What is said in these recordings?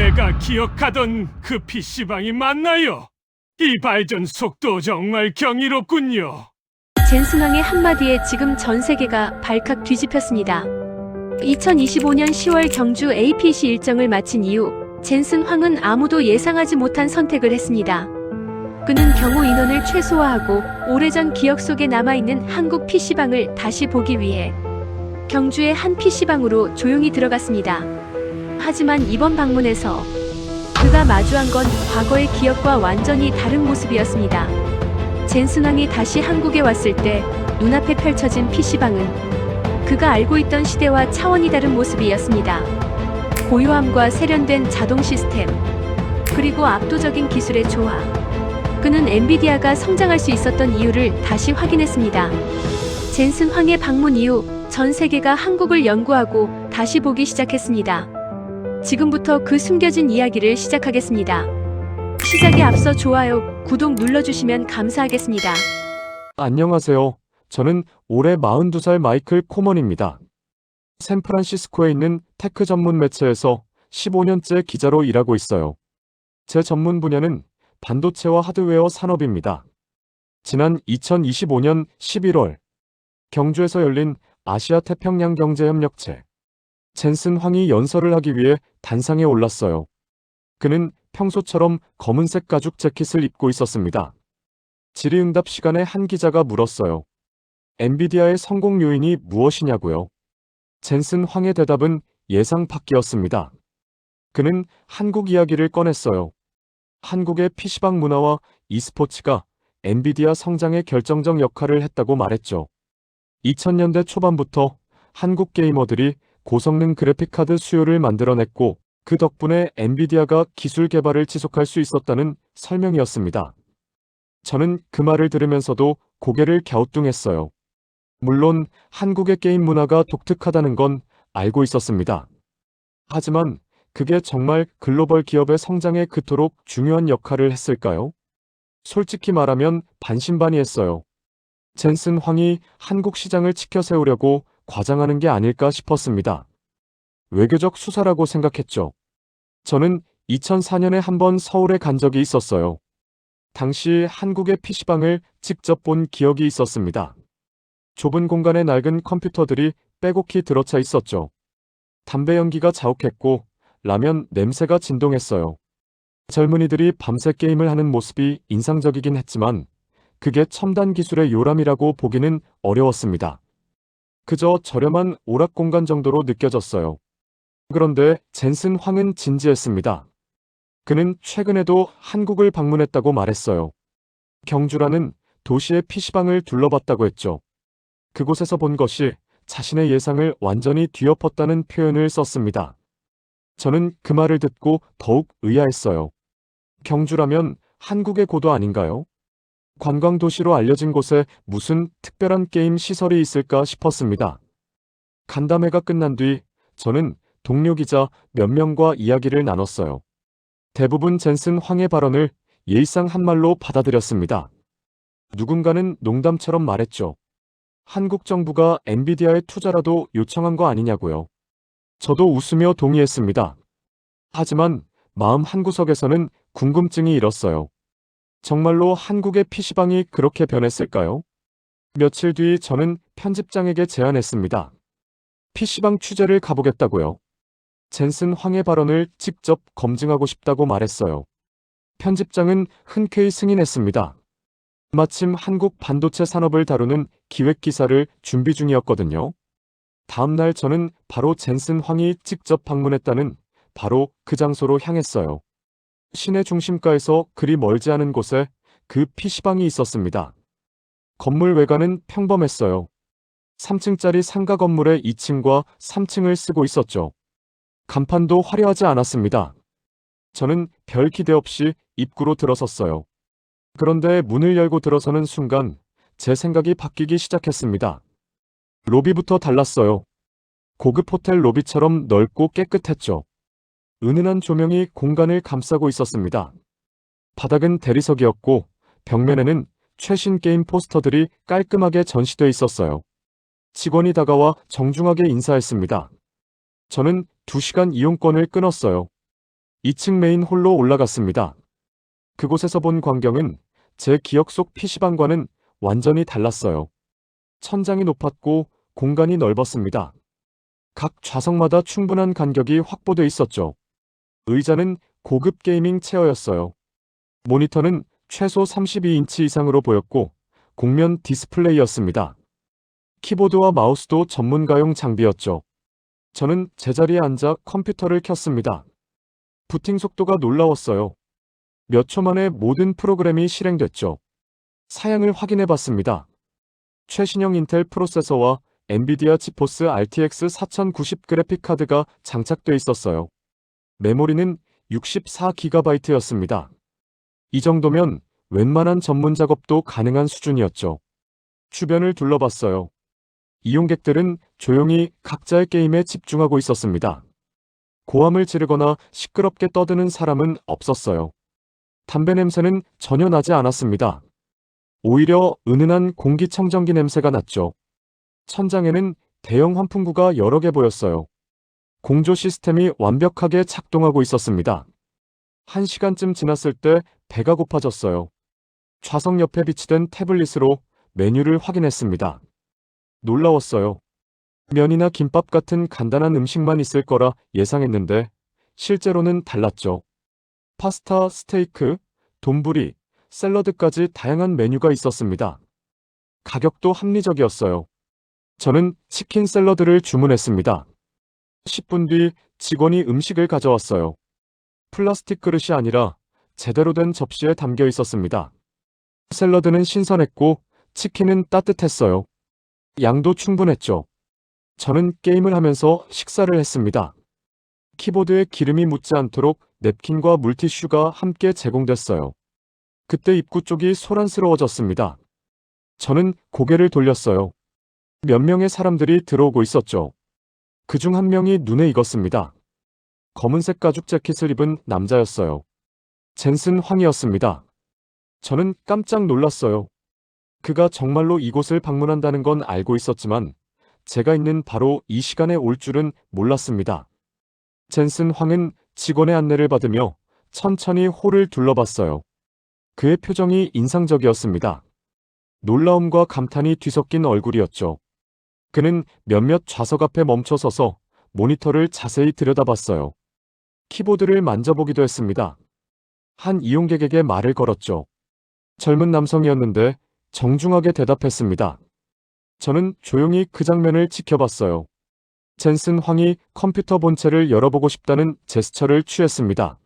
내가 기억하던 그 PC방이 맞나요? 이 발전 속도 정말 경이롭군요. 젠슨왕의 한마디에 지금 전 세계가 발칵 뒤집혔습니다. 2025년 10월 경주 APC 일정을 마친 이후 젠슨 황은 아무도 예상하지 못한 선택을 했습니다. 그는 경호 인원을 최소화하고 오래전 기억 속에 남아있는 한국 PC방을 다시 보기 위해 경주의 한 PC방으로 조용히 들어갔습니다. 하지만 이번 방문에서 그가 마주한 건 과거의 기억과 완전히 다른 모습이었습니다. 젠슨 황이 다시 한국에 왔을 때 눈앞에 펼쳐진 PC방은 그가 알고 있던 시대와 차원이 다른 모습이었습니다. 고요함과 세련된 자동 시스템, 그리고 압도적인 기술의 조화. 그는 엔비디아가 성장할 수 있었던 이유를 다시 확인했습니다. 젠슨 황의 방문 이후 전 세계가 한국을 연구하고 다시 보기 시작했습니다. 지금부터 그 숨겨진 이야기를 시작하겠습니다. 시작에 앞서 좋아요, 구독 눌러주시면 감사하겠습니다. 안녕하세요. 저는 올해 42살 마이클 코먼입니다. 샌프란시스코에 있는 테크 전문 매체에서 15년째 기자로 일하고 있어요. 제 전문 분야는 반도체와 하드웨어 산업입니다. 지난 2025년 11월 경주에서 열린 아시아 태평양 경제협력체 젠슨 황이 연설을 하기 위해 단상에 올랐어요. 그는 평소처럼 검은색 가죽 재킷을 입고 있었습니다. 질의응답 시간에 한 기자가 물었어요. 엔비디아의 성공 요인이 무엇이냐고요? 젠슨 황의 대답은 예상 밖이었습니다. 그는 한국 이야기를 꺼냈어요. 한국의 PC방 문화와 e스포츠가 엔비디아 성장에 결정적 역할을 했다고 말했죠. 2000년대 초반부터 한국 게이머들이 고성능 그래픽카드 수요를 만들어냈고 그 덕분에 엔비디아가 기술 개발을 지속할 수 있었다는 설명이었습니다. 저는 그 말을 들으면서도 고개를 갸우뚱했어요. 물론 한국의 게임 문화가 독특하다는 건 알고 있었습니다. 하지만 그게 정말 글로벌 기업의 성장에 그토록 중요한 역할을 했을까요? 솔직히 말하면 반신반의했어요. 젠슨 황이 한국 시장을 치켜세우려고 과장하는 게 아닐까 싶었습니다. 외교적 수사라고 생각했죠. 저는 2004년에 한번 서울에 간 적이 있었어요. 당시 한국의 PC방을 직접 본 기억이 있었습니다. 좁은 공간에 낡은 컴퓨터들이 빼곡히 들어차 있었죠. 담배 연기가 자욱했고 라면 냄새가 진동했어요. 젊은이들이 밤새 게임을 하는 모습이 인상적이긴 했지만 그게 첨단 기술의 요람이라고 보기는 어려웠습니다. 그저 저렴한 오락 공간 정도로 느껴졌어요. 그런데 젠슨 황은 진지했습니다. 그는 최근에도 한국을 방문했다고 말했어요. 경주라는 도시의 PC방을 둘러봤다고 했죠. 그곳에서 본 것이 자신의 예상을 완전히 뒤엎었다는 표현을 썼습니다. 저는 그 말을 듣고 더욱 의아했어요. 경주라면 한국의 고도 아닌가요? 관광도시로 알려진 곳에 무슨 특별한 게임 시설이 있을까 싶었습니다. 간담회가 끝난 뒤 저는 동료 기자 몇 명과 이야기를 나눴어요. 대부분 젠슨 황의 발언을 예의상 한 말로 받아들였습니다. 누군가는 농담처럼 말했죠. 한국 정부가 엔비디아에 투자라도 요청한 거 아니냐고요. 저도 웃으며 동의했습니다. 하지만 마음 한구석에서는 궁금증이 일었어요. 정말로 한국의 PC방이 그렇게 변했을까요? 며칠 뒤 저는 편집장에게 제안했습니다. PC방 취재를 가보겠다고요. 젠슨 황의 발언을 직접 검증하고 싶다고 말했어요. 편집장은 흔쾌히 승인했습니다. 마침 한국 반도체 산업을 다루는 기획 기사를 준비 중이었거든요. 다음 날 저는 바로 젠슨 황이 직접 방문했다는 바로 그 장소로 향했어요. 시내 중심가에서 그리 멀지 않은 곳에 그 PC방이 있었습니다. 건물 외관은 평범했어요. 3층짜리 상가 건물의 2층과 3층을 쓰고 있었죠. 간판도 화려하지 않았습니다. 저는 별 기대 없이 입구로 들어섰어요. 그런데 문을 열고 들어서는 순간 제 생각이 바뀌기 시작했습니다. 로비부터 달랐어요. 고급 호텔 로비처럼 넓고 깨끗했죠. 은은한 조명이 공간을 감싸고 있었습니다. 바닥은 대리석이었고 벽면에는 최신 게임 포스터들이 깔끔하게 전시돼 있었어요. 직원이 다가와 정중하게 인사했습니다. 저는 2시간 이용권을 끊었어요. 2층 메인 홀로 올라갔습니다. 그곳에서 본 광경은 제 기억 속 PC방과는 완전히 달랐어요. 천장이 높았고 공간이 넓었습니다. 각 좌석마다 충분한 간격이 확보돼 있었죠. 의자는 고급 게이밍 체어였어요. 모니터는 최소 32인치 이상으로 보였고 곡면 디스플레이였습니다. 키보드와 마우스도 전문가용 장비였죠. 저는 제자리에 앉아 컴퓨터를 켰습니다. 부팅 속도가 놀라웠어요. 몇 초 만에 모든 프로그램이 실행됐죠. 사양을 확인해 봤습니다. 최신형 인텔 프로세서와 엔비디아 지포스 RTX 4090 그래픽카드가 장착돼 있었어요. 메모리는 64GB였습니다. 이 정도면 웬만한 전문 작업도 가능한 수준이었죠. 주변을 둘러봤어요. 이용객들은 조용히 각자의 게임에 집중하고 있었습니다. 고함을 지르거나 시끄럽게 떠드는 사람은 없었어요. 담배 냄새는 전혀 나지 않았습니다. 오히려 은은한 공기청정기 냄새가 났죠. 천장에는 대형 환풍구가 여러 개 보였어요. 공조 시스템이 완벽하게 작동하고 있었습니다. 1시간쯤 지났을 때 배가 고파졌어요. 좌석 옆에 비치된 태블릿으로 메뉴를 확인했습니다. 놀라웠어요. 면이나 김밥 같은 간단한 음식만 있을 거라 예상했는데 실제로는 달랐죠. 파스타, 스테이크, 돈부리, 샐러드까지 다양한 메뉴가 있었습니다. 가격도 합리적이었어요. 저는 치킨 샐러드를 주문했습니다. 10분 뒤 직원이 음식을 가져왔어요. 플라스틱 그릇이 아니라 제대로 된 접시에 담겨 있었습니다. 샐러드는 신선했고 치킨은 따뜻했어요. 양도 충분했죠. 저는 게임을 하면서 식사를 했습니다. 키보드에 기름이 묻지 않도록 냅킨과 물티슈가 함께 제공됐어요. 그때 입구 쪽이 소란스러워졌습니다. 저는 고개를 돌렸어요. 몇 명의 사람들이 들어오고 있었죠. 그중 한 명이 눈에 익었습니다. 검은색 가죽 재킷을 입은 남자였어요. 젠슨 황이었습니다. 저는 깜짝 놀랐어요. 그가 정말로 이곳을 방문한다는 건 알고 있었지만 제가 있는 바로 이 시간에 올 줄은 몰랐습니다. 젠슨 황은 직원의 안내를 받으며 천천히 홀을 둘러봤어요. 그의 표정이 인상적이었습니다. 놀라움과 감탄이 뒤섞인 얼굴이었죠. 그는 몇몇 좌석 앞에 멈춰서서 모니터를 자세히 들여다봤어요. 키보드를 만져보기도 했습니다. 한 이용객에게 말을 걸었죠. 젊은 남성이었는데 정중하게 대답했습니다. 저는 조용히 그 장면을 지켜봤어요. 젠슨 황이 컴퓨터 본체를 열어보고 싶다는 제스처를 취했습니다.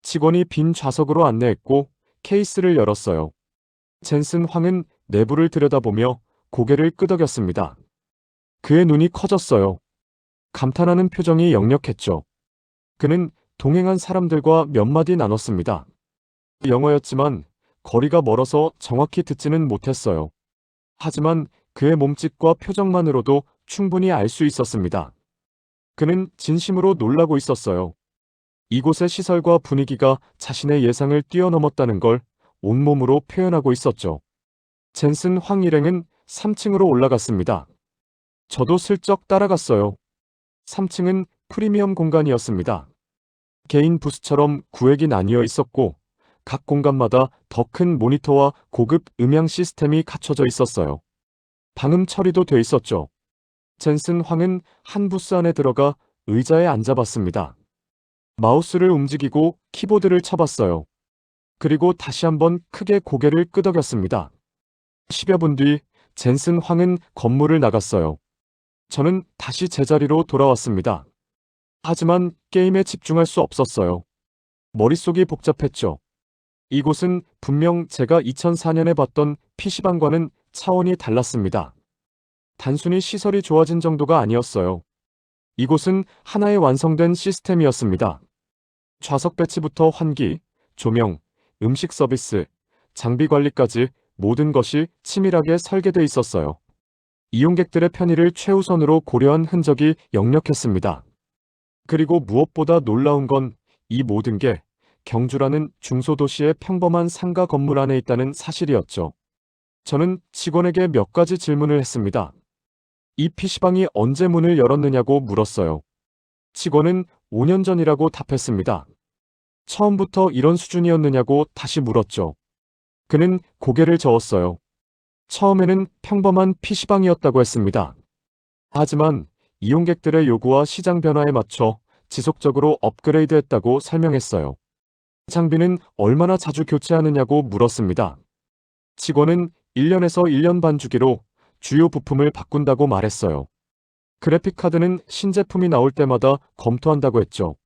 직원이 빈 좌석으로 안내했고 케이스를 열었어요. 젠슨 황은 내부를 들여다보며 고개를 끄덕였습니다. 그의 눈이 커졌어요. 감탄하는 표정이 역력했죠. 그는 동행한 사람들과 몇 마디 나눴습니다. 영어였지만 거리가 멀어서 정확히 듣지는 못했어요. 하지만 그의 몸짓과 표정만으로도 충분히 알 수 있었습니다. 그는 진심으로 놀라고 있었어요. 이곳의 시설과 분위기가 자신의 예상을 뛰어넘었다는 걸 온몸으로 표현하고 있었죠. 젠슨 황 일행은 3층으로 올라갔습니다. 저도 슬쩍 따라갔어요. 3층은 프리미엄 공간이었습니다. 개인 부스처럼 구획이 나뉘어 있었고 각 공간마다 더 큰 모니터와 고급 음향 시스템이 갖춰져 있었어요. 방음 처리도 돼 있었죠. 젠슨 황은 한 부스 안에 들어가 의자에 앉아봤습니다. 마우스를 움직이고 키보드를 쳐봤어요. 그리고 다시 한번 크게 고개를 끄덕였습니다. 10여 분 뒤 젠슨 황은 건물을 나갔어요. 저는 다시 제자리로 돌아왔습니다. 하지만 게임에 집중할 수 없었어요. 머릿속이 복잡했죠. 이곳은 분명 제가 2004년에 봤던 PC방과는 차원이 달랐습니다. 단순히 시설이 좋아진 정도가 아니었어요. 이곳은 하나의 완성된 시스템이었습니다. 좌석 배치부터 환기, 조명, 음식 서비스, 장비 관리까지 모든 것이 치밀하게 설계돼 있었어요. 이용객들의 편의를 최우선으로 고려한 흔적이 역력했습니다. 그리고 무엇보다 놀라운 건 이 모든 게 경주라는 중소도시의 평범한 상가 건물 안에 있다는 사실이었죠. 저는 직원에게 몇 가지 질문을 했습니다. 이 PC방이 언제 문을 열었느냐고 물었어요. 직원은 5년 전이라고 답했습니다. 처음부터 이런 수준이었느냐고 다시 물었죠. 그는 고개를 저었어요. 처음에는 평범한 PC방이었다고 했습니다. 하지만 이용객들의 요구와 시장 변화에 맞춰 지속적으로 업그레이드했다고 설명했어요. 장비는 얼마나 자주 교체하느냐고 물었습니다. 직원은 1년에서 1년 반 주기로 주요 부품을 바꾼다고 말했어요. 그래픽카드는 신제품이 나올 때마다 검토한다고 했죠.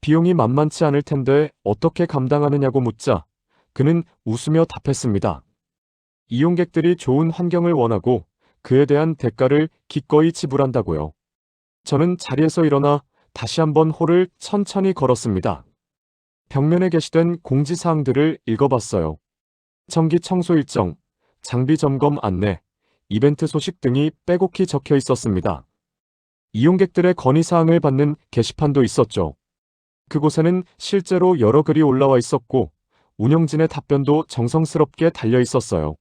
비용이 만만치 않을 텐데 어떻게 감당하느냐고 묻자 그는 웃으며 답했습니다. 이용객들이 좋은 환경을 원하고 그에 대한 대가를 기꺼이 지불한다고요. 저는 자리에서 일어나 다시 한번 홀을 천천히 걸었습니다. 벽면에 게시된 공지사항들을 읽어봤어요. 정기 청소 일정, 장비 점검 안내, 이벤트 소식 등이 빼곡히 적혀 있었습니다. 이용객들의 건의사항을 받는 게시판도 있었죠. 그곳에는 실제로 여러 글이 올라와 있었고 운영진의 답변도 정성스럽게 달려 있었어요.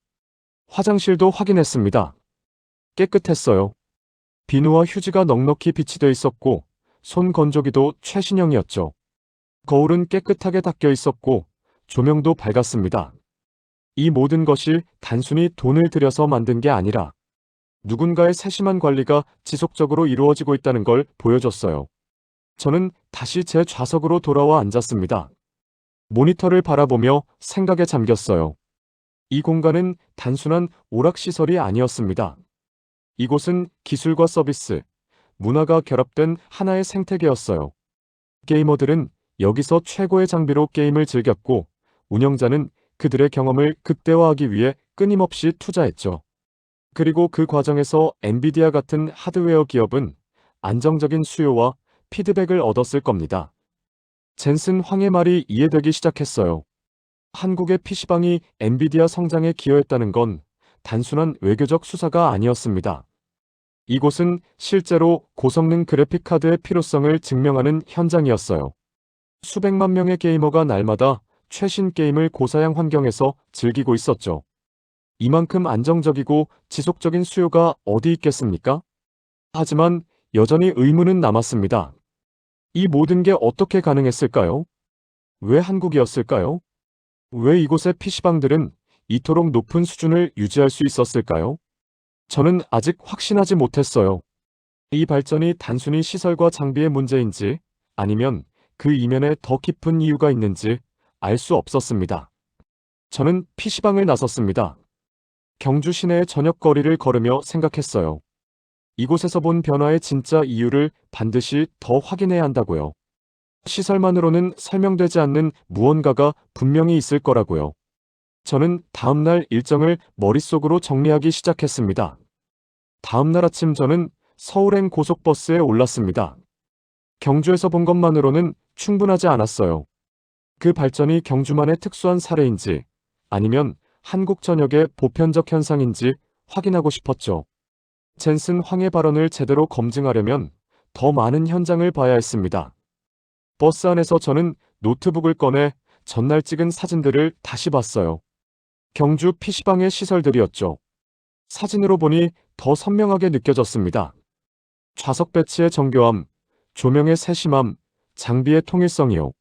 화장실도 확인했습니다. 깨끗했어요. 비누와 휴지가 넉넉히 비치돼 있었고 손 건조기도 최신형이었죠. 거울은 깨끗하게 닦여 있었고 조명도 밝았습니다. 이 모든 것이 단순히 돈을 들여서 만든 게 아니라 누군가의 세심한 관리가 지속적으로 이루어지고 있다는 걸 보여줬어요. 저는 다시 제 좌석으로 돌아와 앉았습니다. 모니터를 바라보며 생각에 잠겼어요. 이 공간은 단순한 오락시설이 아니었습니다. 이곳은 기술과 서비스, 문화가 결합된 하나의 생태계였어요. 게이머들은 여기서 최고의 장비로 게임을 즐겼고 운영자는 그들의 경험을 극대화하기 위해 끊임없이 투자했죠. 그리고 그 과정에서 엔비디아 같은 하드웨어 기업은 안정적인 수요와 피드백을 얻었을 겁니다. 젠슨 황의 말이 이해되기 시작했어요. 한국의 PC방이 엔비디아 성장에 기여했다는 건 단순한 외교적 수사가 아니었습니다. 이곳은 실제로 고성능 그래픽카드의 필요성을 증명하는 현장이었어요. 수백만 명의 게이머가 날마다 최신 게임을 고사양 환경에서 즐기고 있었죠. 이만큼 안정적이고 지속적인 수요가 어디 있겠습니까? 하지만 여전히 의문은 남았습니다. 이 모든 게 어떻게 가능했을까요? 왜 한국이었을까요? 왜 이곳의 PC방들은 이토록 높은 수준을 유지할 수 있었을까요? 저는 아직 확신하지 못했어요. 이 발전이 단순히 시설과 장비의 문제인지 아니면 그 이면에 더 깊은 이유가 있는지 알 수 없었습니다. 저는 PC방을 나섰습니다. 경주 시내의 저녁 거리를 걸으며 생각했어요. 이곳에서 본 변화의 진짜 이유를 반드시 더 확인해야 한다고요. 시설만으로는 설명되지 않는 무언가가 분명히 있을 거라고요. 저는 다음날 일정을 머릿속으로 정리하기 시작했습니다. 다음날 아침 저는 서울행 고속버스에 올랐습니다. 경주에서 본 것만으로는 충분하지 않았어요. 그 발전이 경주만의 특수한 사례인지 아니면 한국 전역의 보편적 현상인지 확인하고 싶었죠. 젠슨 황의 발언을 제대로 검증하려면 더 많은 현장을 봐야 했습니다. 버스 안에서 저는 노트북을 꺼내 전날 찍은 사진들을 다시 봤어요. 경주 PC방의 시설들이었죠. 사진으로 보니 더 선명하게 느껴졌습니다. 좌석 배치의 정교함, 조명의 세심함, 장비의 통일성이요.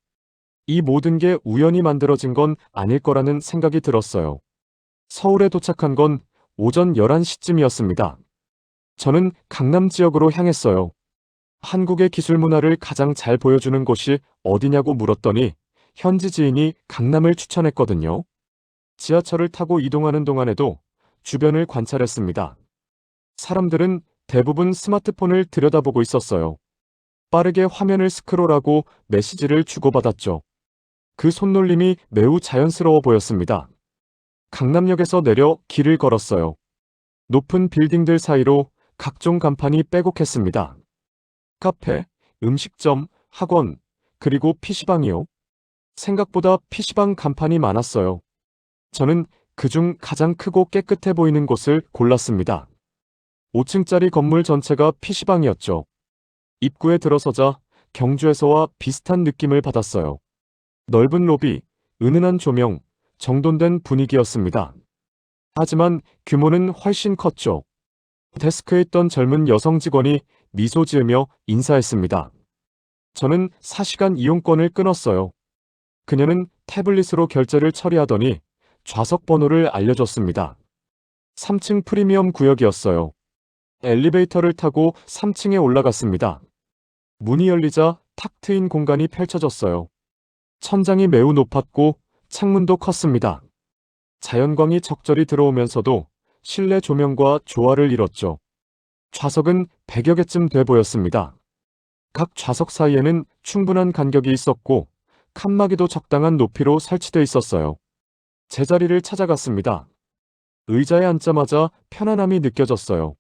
이 모든 게 우연히 만들어진 건 아닐 거라는 생각이 들었어요. 서울에 도착한 건 오전 11시쯤이었습니다. 저는 강남 지역으로 향했어요. 한국의 기술 문화를 가장 잘 보여주는 곳이 어디냐고 물었더니 현지 지인이 강남을 추천했거든요. 지하철을 타고 이동하는 동안에도 주변을 관찰했습니다. 사람들은 대부분 스마트폰을 들여다보고 있었어요. 빠르게 화면을 스크롤하고 메시지를 주고받았죠. 그 손놀림이 매우 자연스러워 보였습니다. 강남역에서 내려 길을 걸었어요. 높은 빌딩들 사이로 각종 간판이 빼곡했습니다. 카페, 음식점, 학원, 그리고 PC방이요. 생각보다 PC방 간판이 많았어요. 저는 그중 가장 크고 깨끗해 보이는 곳을 골랐습니다. 5층짜리 건물 전체가 PC방이었죠. 입구에 들어서자 경주에서와 비슷한 느낌을 받았어요. 넓은 로비, 은은한 조명, 정돈된 분위기였습니다. 하지만 규모는 훨씬 컸죠. 데스크에 있던 젊은 여성 직원이 미소 지으며 인사했습니다. 저는 4시간 이용권을 끊었어요. 그녀는 태블릿으로 결제를 처리하더니 좌석 번호를 알려줬습니다. 3층 프리미엄 구역이었어요. 엘리베이터를 타고 3층에 올라갔습니다. 문이 열리자 탁 트인 공간이 펼쳐졌어요. 천장이 매우 높았고 창문도 컸습니다. 자연광이 적절히 들어오면서도 실내 조명과 조화를 이뤘죠. 좌석은 100여 개쯤 돼 보였습니다. 각 좌석 사이에는 충분한 간격이 있었고 칸막이도 적당한 높이로 설치돼 있었어요. 제자리를 찾아갔습니다. 의자에 앉자마자 편안함이 느껴졌어요.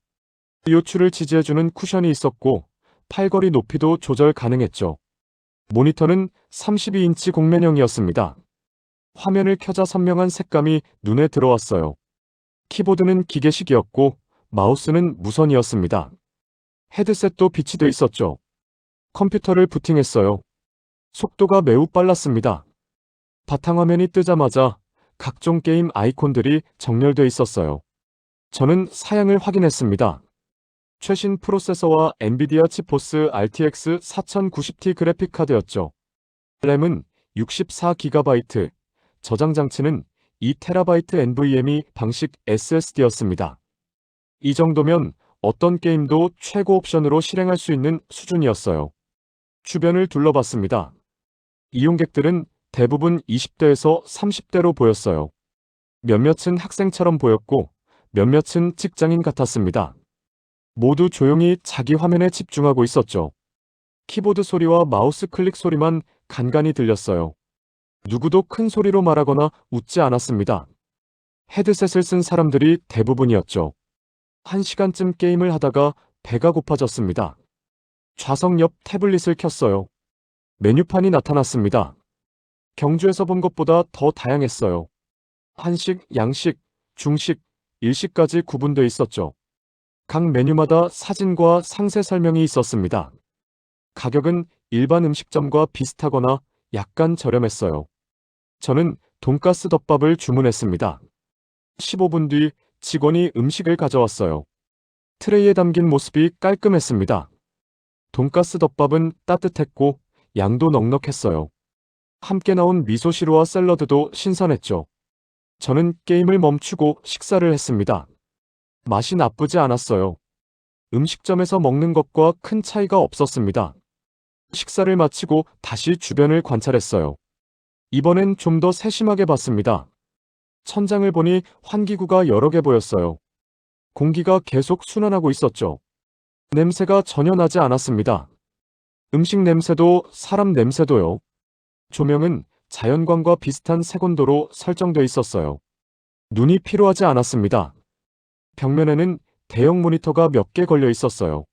요추를 지지해주는 쿠션이 있었고 팔걸이 높이도 조절 가능했죠. 모니터는 32인치 곡면형이었습니다. 화면을 켜자 선명한 색감이 눈에 들어왔어요. 키보드는 기계식이었고 마우스는 무선이었습니다. 헤드셋도 비치돼 있었죠. 컴퓨터를 부팅했어요. 속도가 매우 빨랐습니다. 바탕화면이 뜨자마자 각종 게임 아이콘들이 정렬돼 있었어요. 저는 사양을 확인했습니다. 최신 프로세서와 엔비디아 지포스 RTX 4090Ti 그래픽카드였죠. 램은 64GB, 저장 장치는 2TB NVMe 방식 SSD였습니다. 이 정도면 어떤 게임도 최고 옵션으로 실행할 수 있는 수준이었어요. 주변을 둘러봤습니다. 이용객들은 대부분 20대에서 30대로 보였어요. 몇몇은 학생처럼 보였고 몇몇은 직장인 같았습니다. 모두 조용히 자기 화면에 집중하고 있었죠. 키보드 소리와 마우스 클릭 소리만 간간히 들렸어요. 누구도 큰 소리로 말하거나 웃지 않았습니다. 헤드셋을 쓴 사람들이 대부분이었죠. 1시간쯤 게임을 하다가 배가 고파졌습니다. 좌석 옆 태블릿을 켰어요. 메뉴판이 나타났습니다. 경주에서 본 것보다 더 다양했어요. 한식, 양식, 중식, 일식까지 구분돼 있었죠. 각 메뉴마다 사진과 상세 설명이 있었습니다. 가격은 일반 음식점과 비슷하거나 약간 저렴했어요. 저는 돈가스 덮밥을 주문했습니다. 15분 뒤 직원이 음식을 가져왔어요. 트레이에 담긴 모습이 깔끔했습니다. 돈가스 덮밥은 따뜻했고 양도 넉넉했어요. 함께 나온 미소시루와 샐러드도 신선했죠. 저는 게임을 멈추고 식사를 했습니다. 맛이 나쁘지 않았어요. 음식점에서 먹는 것과 큰 차이가 없었습니다. 식사를 마치고 다시 주변을 관찰했어요. 이번엔 좀 더 세심하게 봤습니다. 천장을 보니 환기구가 여러 개 보였어요. 공기가 계속 순환하고 있었죠. 냄새가 전혀 나지 않았습니다. 음식 냄새도 사람 냄새도요. 조명은 자연광과 비슷한 색온도로 설정돼 있었어요. 눈이 피로하지 않았습니다. 벽면에는 대형 모니터가 몇 개 걸려 있었어요.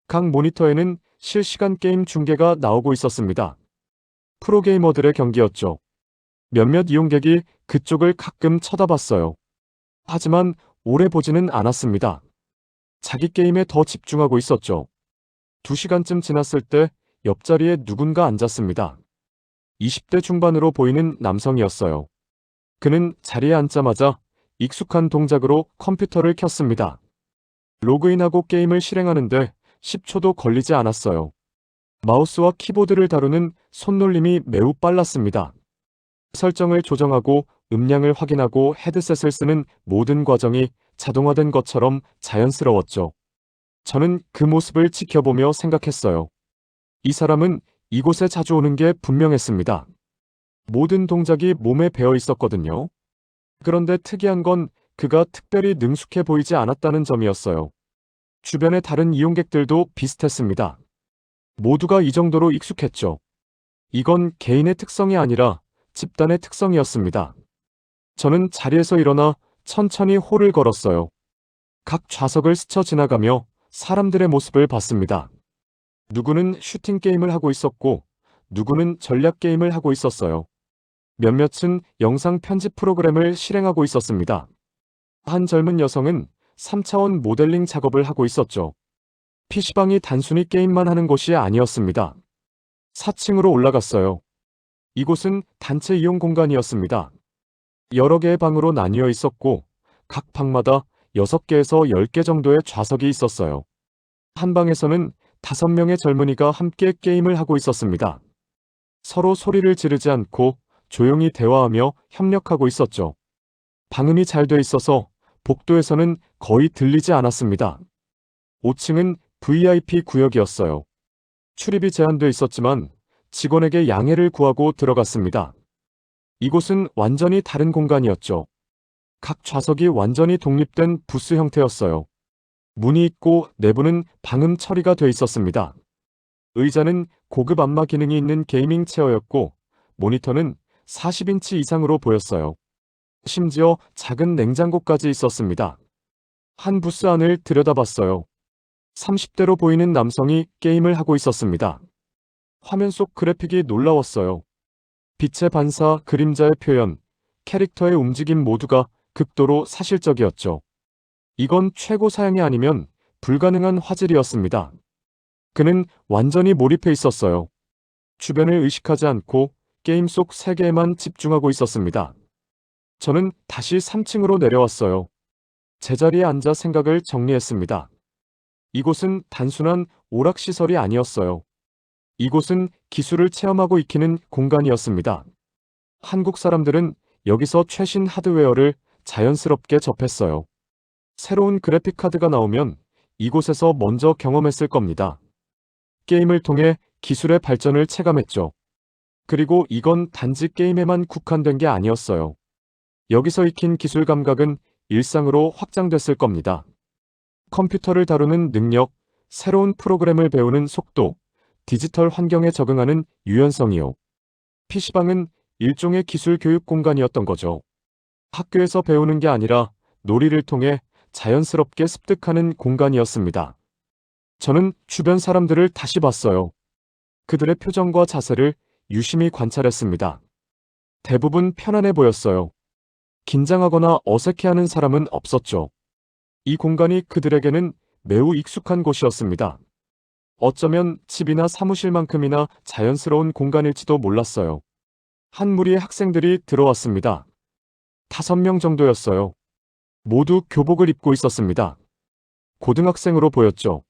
각 모니터에는 실시간 게임 중계가 나오고 있었습니다. 프로게이머들의 경기였죠. 몇몇 이용객이 그쪽을 가끔 쳐다봤어요. 하지만 오래 보지는 않았습니다. 자기 게임에 더 집중하고 있었죠. 2시간쯤 지났을 때 옆자리에 누군가 앉았습니다. 20대 중반으로 보이는 남성이었어요. 그는 자리에 앉자마자 익숙한 동작으로 컴퓨터를 켰습니다. 로그인하고 게임을 실행하는데 10초도 걸리지 않았어요. 마우스와 키보드를 다루는 손놀림이 매우 빨랐습니다. 설정을 조정하고 음량을 확인하고 헤드셋을 쓰는 모든 과정이 자동화된 것처럼 자연스러웠죠. 저는 그 모습을 지켜보며 생각했어요. 이 사람은 이곳에 자주 오는 게 분명했습니다. 모든 동작이 몸에 배어 있었거든요. 그런데 특이한 건 그가 특별히 능숙해 보이지 않았다는 점이었어요. 주변의 다른 이용객들도 비슷했습니다. 모두가 이 정도로 익숙했죠. 이건 개인의 특성이 아니라 집단의 특성이었습니다. 저는 자리에서 일어나 천천히 홀을 걸었어요. 각 좌석을 스쳐 지나가며 사람들의 모습을 봤습니다. 누구는 슈팅 게임을 하고 있었고 누구는 전략 게임을 하고 있었어요. 몇몇은 영상 편집 프로그램을 실행하고 있었습니다. 한 젊은 여성은 3차원 모델링 작업을 하고 있었죠. PC방이 단순히 게임만 하는 곳이 아니었습니다. 4층으로 올라갔어요. 이곳은 단체 이용 공간이었습니다. 여러 개의 방으로 나뉘어 있었고 각 방마다 6개에서 10개 정도의 좌석이 있었어요. 한 방에서는 5명의 젊은이가 함께 게임을 하고 있었습니다. 서로 소리를 지르지 않고 조용히 대화하며 협력하고 있었죠. 방음이 잘 돼 있어서 복도에서는 거의 들리지 않았습니다. 5층은 VIP 구역이었어요. 출입이 제한돼 있었지만 직원에게 양해를 구하고 들어갔습니다. 이곳은 완전히 다른 공간이었죠. 각 좌석이 완전히 독립된 부스 형태였어요. 문이 있고 내부는 방음 처리가 돼 있었습니다. 의자는 고급 안마 기능이 있는 게이밍 체어였고 모니터는 40인치 이상으로 보였어요. 심지어 작은 냉장고까지 있었습니다. 한 부스 안을 들여다봤어요. 30대로 보이는 남성이 게임을 하고 있었습니다. 화면 속 그래픽이 놀라웠어요. 빛의 반사, 그림자의 표현, 캐릭터의 움직임 모두가 극도로 사실적이었죠. 이건 최고 사양이 아니면 불가능한 화질이었습니다. 그는 완전히 몰입해 있었어요. 주변을 의식하지 않고 게임 속 세계에만 집중하고 있었습니다. 저는 다시 3층으로 내려왔어요. 제자리에 앉아 생각을 정리했습니다. 이곳은 단순한 오락시설이 아니었어요. 이곳은 기술을 체험하고 익히는 공간이었습니다. 한국 사람들은 여기서 최신 하드웨어를 자연스럽게 접했어요. 새로운 그래픽 카드가 나오면 이곳에서 먼저 경험했을 겁니다. 게임을 통해 기술의 발전을 체감했죠. 그리고 이건 단지 게임에만 국한된 게 아니었어요. 여기서 익힌 기술 감각은 일상으로 확장됐을 겁니다. 컴퓨터를 다루는 능력, 새로운 프로그램을 배우는 속도, 디지털 환경에 적응하는 유연성이요. PC방은 일종의 기술 교육 공간이었던 거죠. 학교에서 배우는 게 아니라 놀이를 통해 자연스럽게 습득하는 공간이었습니다. 저는 주변 사람들을 다시 봤어요. 그들의 표정과 자세를 유심히 관찰했습니다. 대부분 편안해 보였어요. 긴장하거나 어색해하는 사람은 없었죠. 이 공간이 그들에게는 매우 익숙한 곳이었습니다. 어쩌면 집이나 사무실만큼이나 자연스러운 공간일지도 몰랐어요. 한 무리의 학생들이 들어왔습니다. 5명 정도였어요. 모두 교복을 입고 있었습니다. 고등학생으로 보였죠.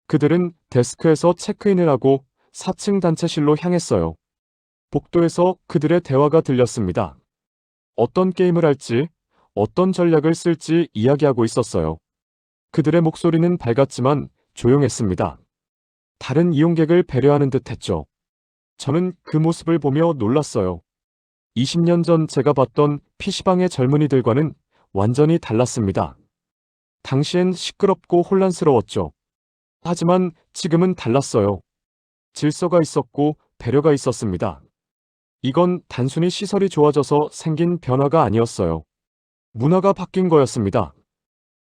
그들은 데스크에서 체크인을 하고 4층 단체실로 향했어요. 복도에서 그들의 대화가 들렸습니다. 어떤 게임을 할지, 어떤 전략을 쓸지 이야기하고 있었어요. 그들의 목소리는 밝았지만 조용했습니다. 다른 이용객을 배려하는 듯 했죠. 저는 그 모습을 보며 놀랐어요. 20년 전 제가 봤던 PC방의 젊은이들과는 완전히 달랐습니다. 당시엔 시끄럽고 혼란스러웠죠. 하지만 지금은 달랐어요. 질서가 있었고 배려가 있었습니다. 이건 단순히 시설이 좋아져서 생긴 변화가 아니었어요. 문화가 바뀐 거였습니다.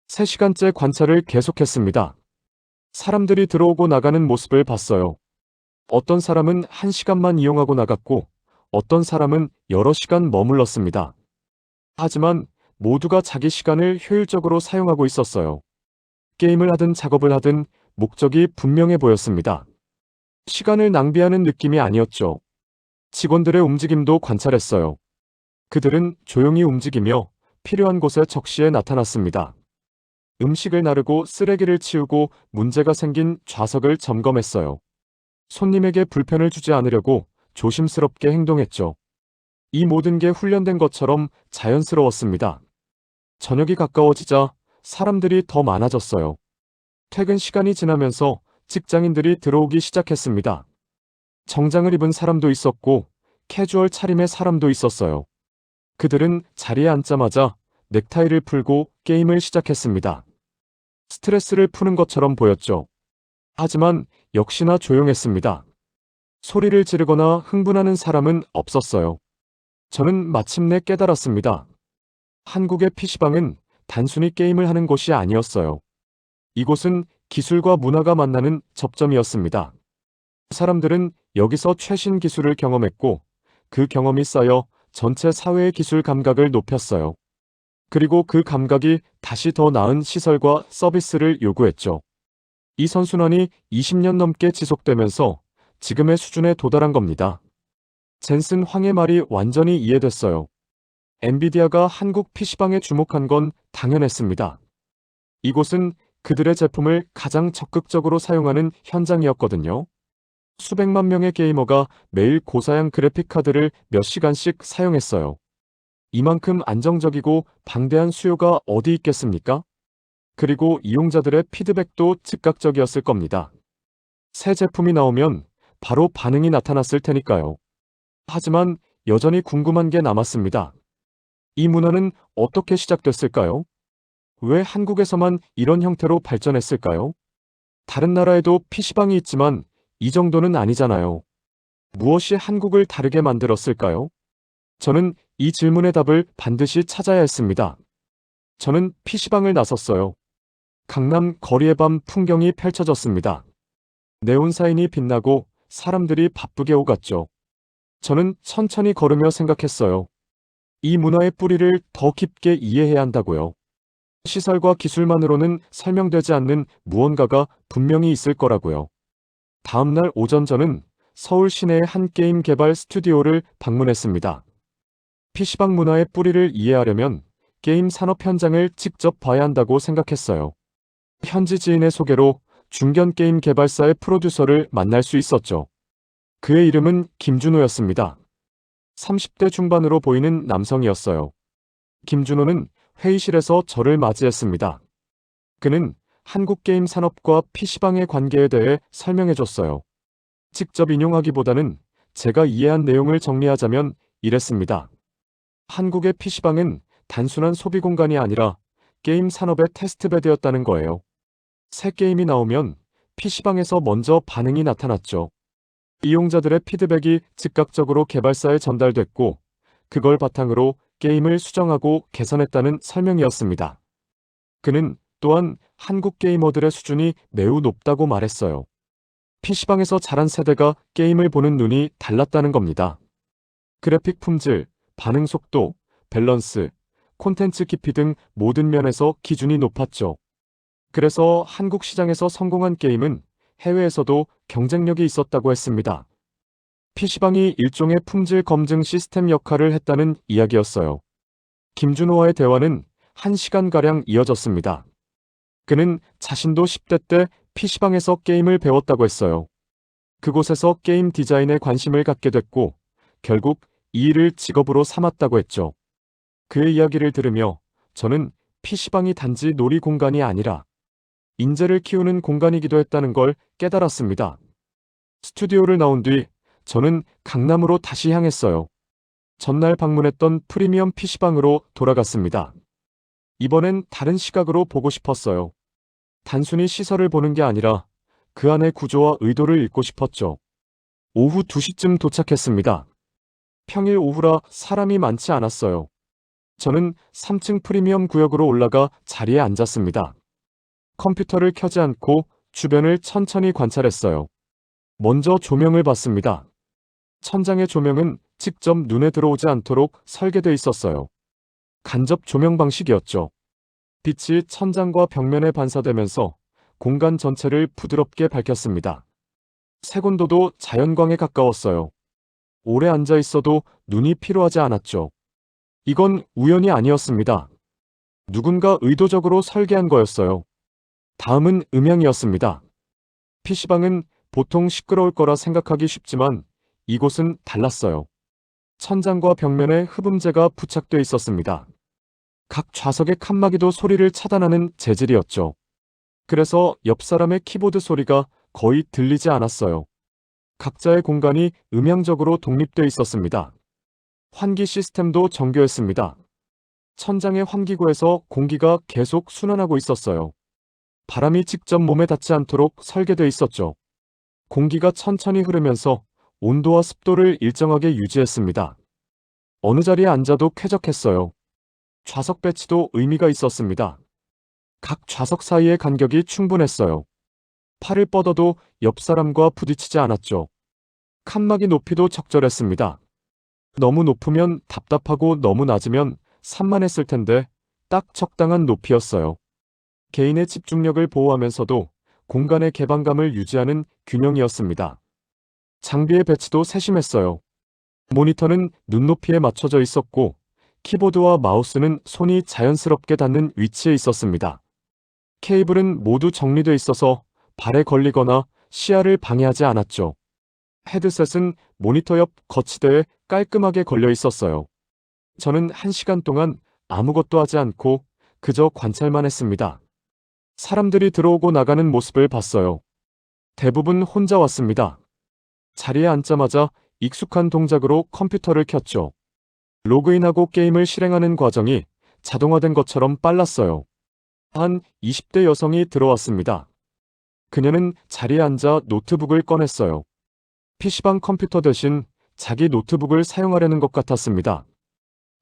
3시간째 관찰을 계속했습니다. 사람들이 들어오고 나가는 모습을 봤어요. 어떤 사람은 1시간만 이용하고 나갔고 어떤 사람은 여러 시간 머물렀습니다. 하지만 모두가 자기 시간을 효율적으로 사용하고 있었어요. 게임을 하든 작업을 하든 목적이 분명해 보였습니다. 시간을 낭비하는 느낌이 아니었죠. 직원들의 움직임도 관찰했어요. 그들은 조용히 움직이며 필요한 곳에 적시에 나타났습니다. 음식을 나르고 쓰레기를 치우고 문제가 생긴 좌석을 점검했어요. 손님에게 불편을 주지 않으려고 조심스럽게 행동했죠. 이 모든 게 훈련된 것처럼 자연스러웠습니다. 저녁이 가까워지자 사람들이 더 많아졌어요. 퇴근 시간이 지나면서 직장인들이 들어오기 시작했습니다. 정장을 입은 사람도 있었고 캐주얼 차림의 사람도 있었어요. 그들은 자리에 앉자마자 넥타이를 풀고 게임을 시작했습니다. 스트레스를 푸는 것처럼 보였죠. 하지만 역시나 조용했습니다. 소리를 지르거나 흥분하는 사람은 없었어요. 저는 마침내 깨달았습니다. 한국의 PC방은 단순히 게임을 하는 곳이 아니었어요. 이곳은 기술과 문화가 만나는 접점이었습니다. 사람들은 여기서 최신 기술을 경험했고 그 경험이 쌓여 전체 사회의 기술 감각을 높였어요. 그리고 그 감각이 다시 더 나은 시설과 서비스를 요구했죠. 이 선순환이 20년 넘게 지속되면서 지금의 수준에 도달한 겁니다. 젠슨 황의 말이 완전히 이해됐어요. 엔비디아가 한국 PC방에 주목한 건 당연했습니다. 이곳은 그들의 제품을 가장 적극적으로 사용하는 현장이었거든요. 수백만 명의 게이머가 매일 고사양 그래픽카드를 몇 시간씩 사용했어요. 이만큼 안정적이고 방대한 수요가 어디 있겠습니까? 그리고 이용자들의 피드백도 즉각적이었을 겁니다. 새 제품이 나오면 바로 반응이 나타났을 테니까요. 하지만 여전히 궁금한 게 남았습니다. 이 문화는 어떻게 시작됐을까요? 왜 한국에서만 이런 형태로 발전했을까요? 다른 나라에도 PC방이 있지만 이 정도는 아니잖아요. 무엇이 한국을 다르게 만들었을까요? 저는 이 질문의 답을 반드시 찾아야 했습니다. 저는 PC방을 나섰어요. 강남 거리의 밤 풍경이 펼쳐졌습니다. 네온사인이 빛나고 사람들이 바쁘게 오갔죠. 저는 천천히 걸으며 생각했어요. 이 문화의 뿌리를 더 깊게 이해해야 한다고요. 시설과 기술만으로는 설명되지 않는 무언가가 분명히 있을 거라고요. 다음 날 오전 저는 서울 시내의 한 게임 개발 스튜디오를 방문했습니다. PC방 문화의 뿌리를 이해하려면 게임 산업 현장을 직접 봐야 한다고 생각했어요. 현지 지인의 소개로 중견 게임 개발사의 프로듀서를 만날 수 있었죠. 그의 이름은 김준호였습니다. 30대 중반으로 보이는 남성이었어요. 김준호는 회의실에서 저를 맞이했습니다. 그는 한국 게임 산업과 PC방의 관계에 대해 설명해줬어요. 직접 인용하기보다는 제가 이해한 내용을 정리하자면 이랬습니다. 한국의 PC방은 단순한 소비 공간이 아니라 게임 산업의 테스트베드였다는 거예요. 새 게임이 나오면 PC방에서 먼저 반응이 나타났죠. 이용자들의 피드백이 즉각적으로 개발사에 전달됐고 그걸 바탕으로 게임을 수정하고 개선했다는 설명이었습니다. 그는 또한 한국 게이머들의 수준이 매우 높다고 말했어요. PC방에서 자란 세대가 게임을 보는 눈이 달랐다는 겁니다. 그래픽 품질, 반응 속도, 밸런스, 콘텐츠 깊이 등 모든 면에서 기준이 높았죠. 그래서 한국 시장에서 성공한 게임은 해외에서도 경쟁력이 있었다고 했습니다. PC방이 일종의 품질 검증 시스템 역할을 했다는 이야기였어요. 김준호와의 대화는 1시간가량 이어졌습니다. 그는 자신도 10대 때 PC방에서 게임을 배웠다고 했어요. 그곳에서 게임 디자인에 관심을 갖게 됐고 결국 이 일을 직업으로 삼았다고 했죠. 그의 이야기를 들으며 저는 PC방이 단지 놀이 공간이 아니라 인재를 키우는 공간이기도 했다는 걸 깨달았습니다. 스튜디오를 나온 뒤 저는 강남으로 다시 향했어요. 전날 방문했던 프리미엄 PC방으로 돌아갔습니다. 이번엔 다른 시각으로 보고 싶었어요. 단순히 시설을 보는 게 아니라 그 안의 구조와 의도를 읽고 싶었죠. 오후 2시쯤 도착했습니다. 평일 오후라 사람이 많지 않았어요. 저는 3층 프리미엄 구역으로 올라가 자리에 앉았습니다. 컴퓨터를 켜지 않고 주변을 천천히 관찰했어요. 먼저 조명을 봤습니다. 천장의 조명은 직접 눈에 들어오지 않도록 설계돼 있었어요. 간접 조명 방식이었죠. 빛이 천장과 벽면에 반사되면서 공간 전체를 부드럽게 밝혔습니다. 색온도도 자연광에 가까웠어요. 오래 앉아 있어도 눈이 피로하지 않았죠. 이건 우연이 아니었습니다. 누군가 의도적으로 설계한 거였어요. 다음은 음향이었습니다. PC방은 보통 시끄러울 거라 생각하기 쉽지만 이곳은 달랐어요. 천장과 벽면에 흡음재가 부착돼 있었습니다. 각 좌석의 칸막이도 소리를 차단하는 재질이었죠. 그래서 옆 사람의 키보드 소리가 거의 들리지 않았어요. 각자의 공간이 음향적으로 독립돼 있었습니다. 환기 시스템도 정교했습니다. 천장의 환기구에서 공기가 계속 순환하고 있었어요. 바람이 직접 몸에 닿지 않도록 설계돼 있었죠. 공기가 천천히 흐르면서 온도와 습도를 일정하게 유지했습니다. 어느 자리에 앉아도 쾌적했어요. 좌석 배치도 의미가 있었습니다. 각 좌석 사이의 간격이 충분했어요. 팔을 뻗어도 옆 사람과 부딪히지 않았죠. 칸막이 높이도 적절했습니다. 너무 높으면 답답하고 너무 낮으면 산만했을 텐데 딱 적당한 높이였어요. 개인의 집중력을 보호하면서도 공간의 개방감을 유지하는 균형이었습니다. 장비의 배치도 세심했어요. 모니터는 눈높이에 맞춰져 있었고 키보드와 마우스는 손이 자연스럽게 닿는 위치에 있었습니다. 케이블은 모두 정리돼 있어서 발에 걸리거나 시야를 방해하지 않았죠. 헤드셋은 모니터 옆 거치대에 깔끔하게 걸려 있었어요. 저는 1시간 동안 아무것도 하지 않고 그저 관찰만 했습니다. 사람들이 들어오고 나가는 모습을 봤어요. 대부분 혼자 왔습니다. 자리에 앉자마자 익숙한 동작으로 컴퓨터를 켰죠. 로그인하고 게임을 실행하는 과정이 자동화된 것처럼 빨랐어요. 한 20대 여성이 들어왔습니다. 그녀는 자리에 앉아 노트북을 꺼냈어요. PC방 컴퓨터 대신 자기 노트북을 사용하려는 것 같았습니다.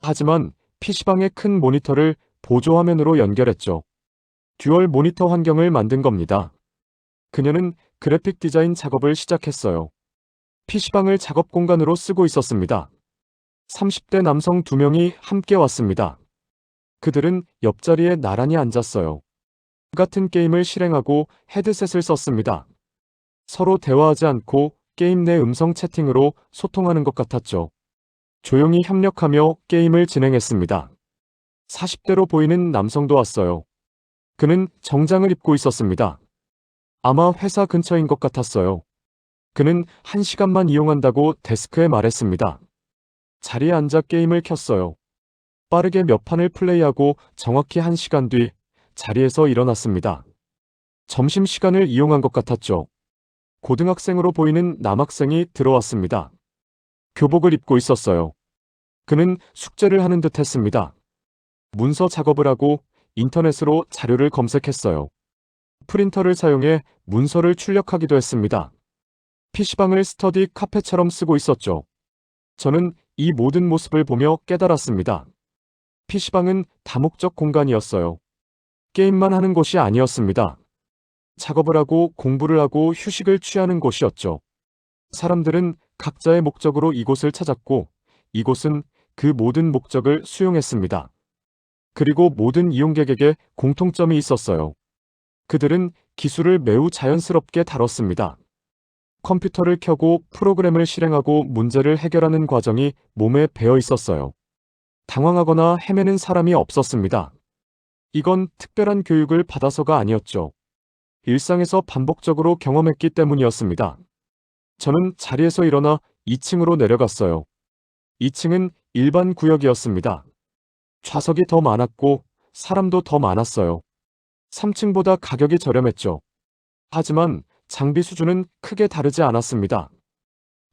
하지만 PC방의 큰 모니터를 보조화면으로 연결했죠. 듀얼 모니터 환경을 만든 겁니다. 그녀는 그래픽 디자인 작업을 시작했어요. PC방을 작업 공간으로 쓰고 있었습니다. 30대 남성 2명이 함께 왔습니다. 그들은 옆자리에 나란히 앉았어요. 같은 게임을 실행하고 헤드셋을 썼습니다. 서로 대화하지 않고 게임 내 음성 채팅으로 소통하는 것 같았죠. 조용히 협력하며 게임을 진행했습니다. 40대로 보이는 남성도 왔어요. 그는 정장을 입고 있었습니다. 아마 회사 근처인 것 같았어요. 그는 1시간만 이용한다고 데스크에 말했습니다. 자리에 앉아 게임을 켰어요. 빠르게 몇 판을 플레이하고 정확히 1시간 뒤 자리에서 일어났습니다. 점심시간을 이용한 것 같았죠. 고등학생으로 보이는 남학생이 들어왔습니다. 교복을 입고 있었어요. 그는 숙제를 하는 듯 했습니다. 문서 작업을 하고 인터넷으로 자료를 검색했어요. 프린터를 사용해 문서를 출력하기도 했습니다. PC방을 스터디 카페처럼 쓰고 있었죠. 저는 이 모든 모습을 보며 깨달았습니다. PC방은 다목적 공간이었어요. 게임만 하는 곳이 아니었습니다. 작업을 하고 공부를 하고 휴식을 취하는 곳이었죠. 사람들은 각자의 목적으로 이곳을 찾았고 이곳은 그 모든 목적을 수용했습니다. 그리고 모든 이용객에게 공통점이 있었어요. 그들은 기술을 매우 자연스럽게 다뤘습니다. 컴퓨터를 켜고 프로그램을 실행하고 문제를 해결하는 과정이 몸에 배어 있었어요. 당황하거나 헤매는 사람이 없었습니다. 이건 특별한 교육을 받아서가 아니었죠. 일상에서 반복적으로 경험했기 때문이었습니다. 저는 자리에서 일어나 2층으로 내려갔어요. 2층은 일반 구역이었습니다. 좌석이 더 많았고 사람도 더 많았어요. 3층보다 가격이 저렴했죠. 하지만 장비 수준은 크게 다르지 않았습니다.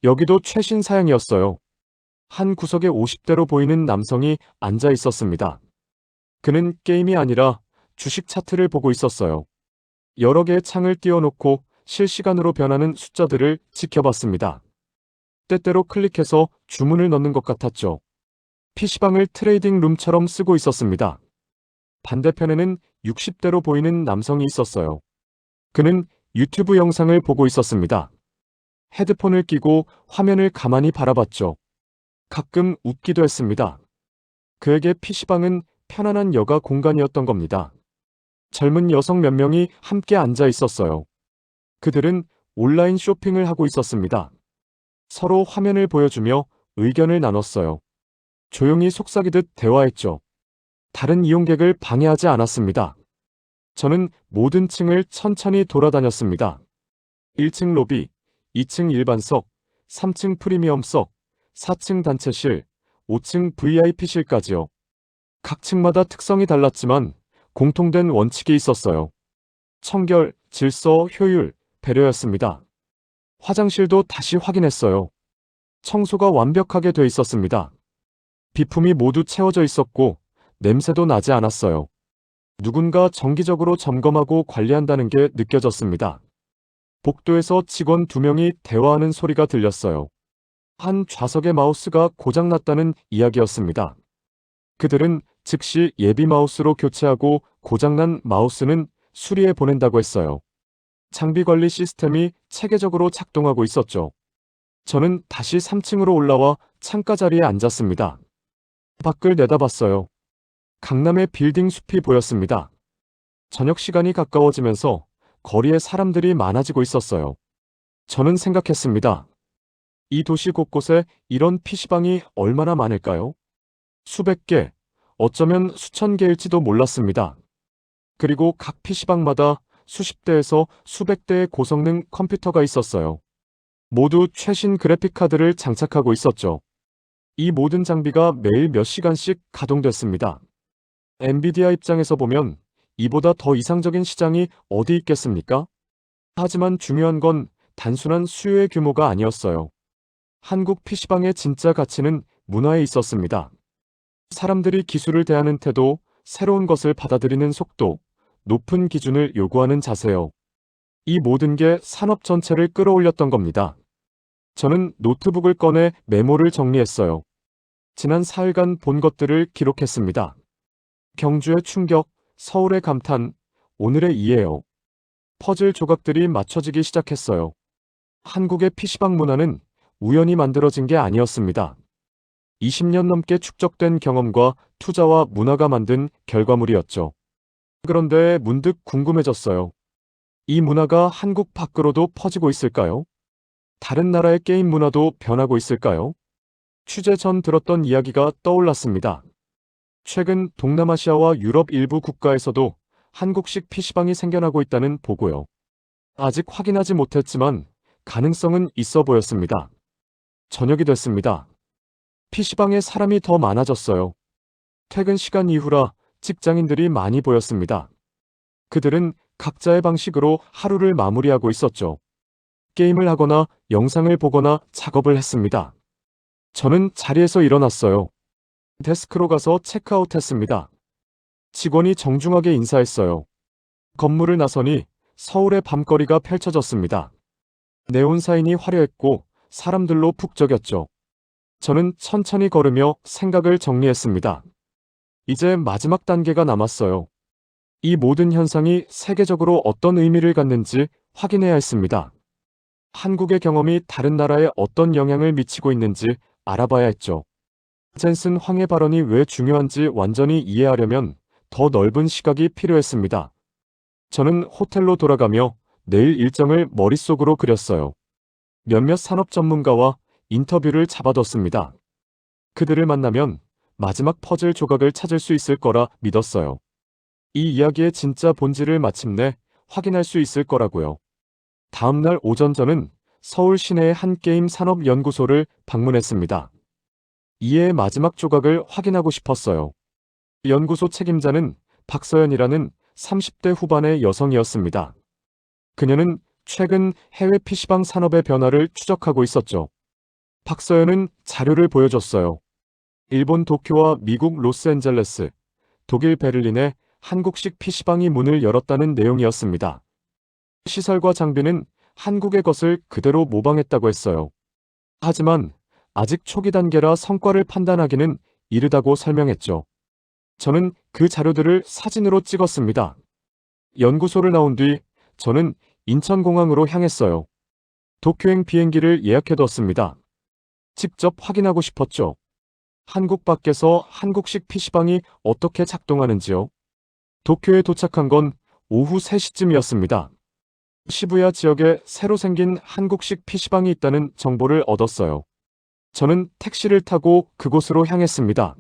여기도 최신 사양이었어요. 한 구석에 50대로 보이는 남성이 앉아 있었습니다. 그는 게임이 아니라 주식 차트를 보고 있었어요. 여러 개의 창을 띄워놓고 실시간으로 변하는 숫자들을 지켜봤습니다. 때때로 클릭해서 주문을 넣는 것 같았죠. PC방을 트레이딩 룸처럼 쓰고 있었습니다. 반대편에는 60대로 보이는 남성이 있었어요. 그는 유튜브 영상을 보고 있었습니다. 헤드폰을 끼고 화면을 가만히 바라봤죠. 가끔 웃기도 했습니다. 그에게 PC방은 편안한 여가 공간이었던 겁니다. 젊은 여성 몇 명이 함께 앉아 있었어요. 그들은 온라인 쇼핑을 하고 있었습니다. 서로 화면을 보여주며 의견을 나눴어요. 조용히 속삭이듯 대화했죠. 다른 이용객을 방해하지 않았습니다. 저는 모든 층을 천천히 돌아다녔습니다. 1층 로비, 2층 일반석, 3층 프리미엄석, 4층 단체실, 5층 VIP실까지요. 각 층마다 특성이 달랐지만 공통된 원칙이 있었어요. 청결, 질서, 효율, 배려였습니다. 화장실도 다시 확인했어요. 청소가 완벽하게 돼 있었습니다. 비품이 모두 채워져 있었고 냄새도 나지 않았어요. 누군가 정기적으로 점검하고 관리한다는 게 느껴졌습니다. 복도에서 직원 2명이 대화하는 소리가 들렸어요. 한 좌석의 마우스가 고장났다는 이야기였습니다. 그들은 즉시 예비 마우스로 교체하고 고장난 마우스는 수리해 보낸다고 했어요. 장비 관리 시스템이 체계적으로 작동하고 있었죠. 저는 다시 3층으로 올라와 창가 자리에 앉았습니다. 밖을 내다봤어요. 강남의 빌딩 숲이 보였습니다. 저녁 시간이 가까워지면서 거리에 사람들이 많아지고 있었어요. 저는 생각했습니다. 이 도시 곳곳에 이런 PC방이 얼마나 많을까요? 수백 개, 어쩌면 수천 개일지도 몰랐습니다. 그리고 각 PC방마다 수십 대에서 수백 대의 고성능 컴퓨터가 있었어요. 모두 최신 그래픽카드를 장착하고 있었죠. 이 모든 장비가 매일 몇 시간씩 가동됐습니다. 엔비디아 입장에서 보면 이보다 더 이상적인 시장이 어디 있겠습니까? 하지만 중요한 건 단순한 수요의 규모가 아니었어요. 한국 PC방의 진짜 가치는 문화에 있었습니다. 사람들이 기술을 대하는 태도, 새로운 것을 받아들이는 속도, 높은 기준을 요구하는 자세요. 이 모든 게 산업 전체를 끌어올렸던 겁니다. 저는 노트북을 꺼내 메모를 정리했어요. 지난 4일간 본 것들을 기록했습니다. 경주의 충격, 서울의 감탄, 오늘의 이해요. 퍼즐 조각들이 맞춰지기 시작했어요. 한국의 PC방 문화는 우연히 만들어진 게 아니었습니다. 20년 넘게 축적된 경험과 투자와 문화가 만든 결과물이었죠. 그런데 문득 궁금해졌어요. 이 문화가 한국 밖으로도 퍼지고 있을까요? 다른 나라의 게임 문화도 변하고 있을까요? 취재 전 들었던 이야기가 떠올랐습니다. 최근 동남아시아와 유럽 일부 국가에서도 한국식 PC방이 생겨나고 있다는 보고요. 아직 확인하지 못했지만 가능성은 있어 보였습니다. 저녁이 됐습니다. PC방에 사람이 더 많아졌어요. 퇴근 시간 이후라 직장인들이 많이 보였습니다. 그들은 각자의 방식으로 하루를 마무리하고 있었죠. 게임을 하거나 영상을 보거나 작업을 했습니다. 저는 자리에서 일어났어요. 데스크로 가서 체크아웃했습니다. 직원이 정중하게 인사했어요. 건물을 나서니 서울의 밤거리가 펼쳐졌습니다. 네온 사인이 화려했고 사람들로 북적였죠. 저는 천천히 걸으며 생각을 정리했습니다. 이제 마지막 단계가 남았어요. 이 모든 현상이 세계적으로 어떤 의미를 갖는지 확인해야 했습니다. 한국의 경험이 다른 나라에 어떤 영향을 미치고 있는지 알아봐야 했죠. 젠슨 황의 발언이 왜 중요한지 완전히 이해하려면 더 넓은 시각이 필요했습니다. 저는 호텔로 돌아가며 내일 일정을 머릿속으로 그렸어요. 몇몇 산업 전문가와 인터뷰를 잡아뒀습니다. 그들을 만나면 마지막 퍼즐 조각을 찾을 수 있을 거라 믿었어요. 이 이야기의 진짜 본질을 마침내 확인할 수 있을 거라고요. 다음 날 오전 저는 서울 시내의 한 게임 산업 연구소를 방문했습니다. 이해의 마지막 조각을 확인하고 싶었어요. 연구소 책임자는 박서연이라는 30대 후반의 여성이었습니다. 그녀는 최근 해외 PC방 산업의 변화를 추적하고 있었죠. 박서연은 자료를 보여줬어요. 일본 도쿄와 미국 로스앤젤레스, 독일 베를린에 한국식 PC방이 문을 열었다는 내용이었습니다. 시설과 장비는 한국의 것을 그대로 모방했다고 했어요. 하지만 아직 초기 단계라 성과를 판단하기는 이르다고 설명했죠. 저는 그 자료들을 사진으로 찍었습니다. 연구소를 나온 뒤 저는 인천공항으로 향했어요. 도쿄행 비행기를 예약해뒀습니다. 직접 확인하고 싶었죠. 한국 밖에서 한국식 PC방이 어떻게 작동하는지요. 도쿄에 도착한 건 오후 3시쯤이었습니다. 시부야 지역에 새로 생긴 한국식 PC방이 있다는 정보를 얻었어요. 저는 택시를 타고 그곳으로 향했습니다.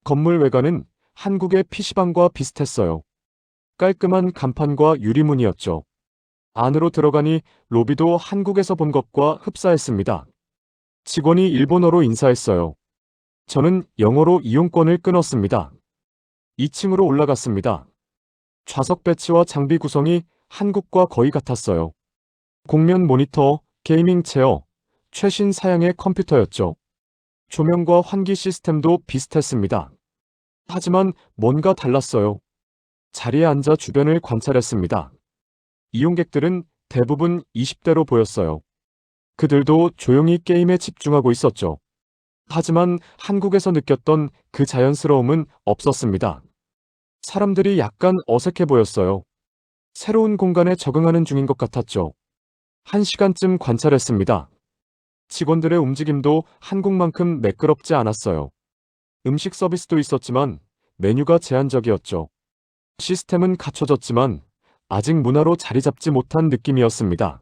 건물 외관은 한국의 PC방과 비슷했어요. 깔끔한 간판과 유리문이었죠. 안으로 들어가니 로비도 한국에서 본 것과 흡사했습니다. 직원이 일본어로 인사했어요. 저는 영어로 이용권을 끊었습니다. 2층으로 올라갔습니다. 좌석 배치와 장비 구성이 한국과 거의 같았어요. 곡면 모니터, 게이밍 체어, 최신 사양의 컴퓨터였죠. 조명과 환기 시스템도 비슷했습니다. 하지만 뭔가 달랐어요. 자리에 앉아 주변을 관찰했습니다. 이용객들은 대부분 20대로 보였어요. 그들도 조용히 게임에 집중하고 있었죠. 하지만 한국에서 느꼈던 그 자연스러움은 없었습니다. 사람들이 약간 어색해 보였어요. 새로운 공간에 적응하는 중인 것 같았죠. 1시간쯤 관찰했습니다. 직원들의 움직임도 한국만큼 매끄럽지 않았어요. 음식 서비스도 있었지만 메뉴가 제한적이었죠. 시스템은 갖춰졌지만 아직 문화로 자리 잡지 못한 느낌이었습니다.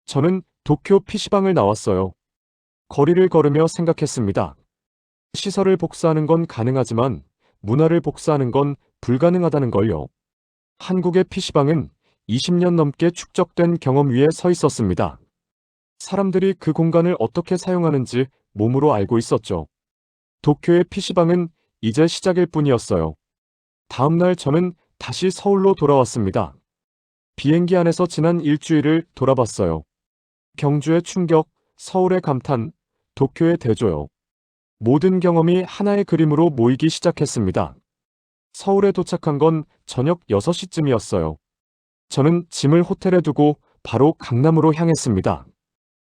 저는 도쿄 PC방을 나왔어요. 거리를 걸으며 생각했습니다. 시설을 복사하는 건 가능하지만 문화를 복사하는 건 불가능하다는 걸요. 한국의 PC방은 20년 넘게 축적된 경험 위에 서 있었습니다. 사람들이 그 공간을 어떻게 사용하는지 몸으로 알고 있었죠. 도쿄의 PC방은 이제 시작일 뿐이었어요. 다음 날 저는 다시 서울로 돌아왔습니다. 비행기 안에서 지난 일주일을 돌아봤어요. 경주의 충격, 서울의 감탄, 도쿄의 대조요. 모든 경험이 하나의 그림으로 모이기 시작했습니다. 서울에 도착한 건 저녁 6시쯤이었어요. 저는 짐을 호텔에 두고 바로 강남으로 향했습니다.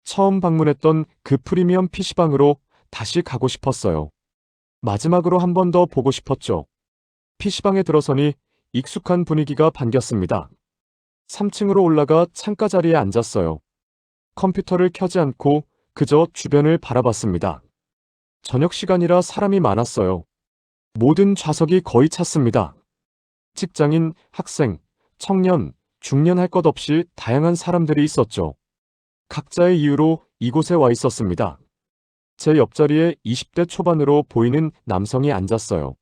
처음 방문했던 그 프리미엄 PC방으로 다시 가고 싶었어요. 마지막으로 한 번 더 보고 싶었죠. PC방에 들어서니 익숙한 분위기가 반겼습니다. 3층으로 올라가 창가 자리에 앉았어요. 컴퓨터를 켜지 않고 그저 주변을 바라봤습니다. 저녁 시간이라 사람이 많았어요. 모든 좌석이 거의 찼습니다. 직장인, 학생, 청년, 중년 할 것 없이 다양한 사람들이 있었죠. 각자의 이유로 이곳에 와 있었습니다. 제 옆자리에 20대 초반으로 보이는 남성이 앉았어요.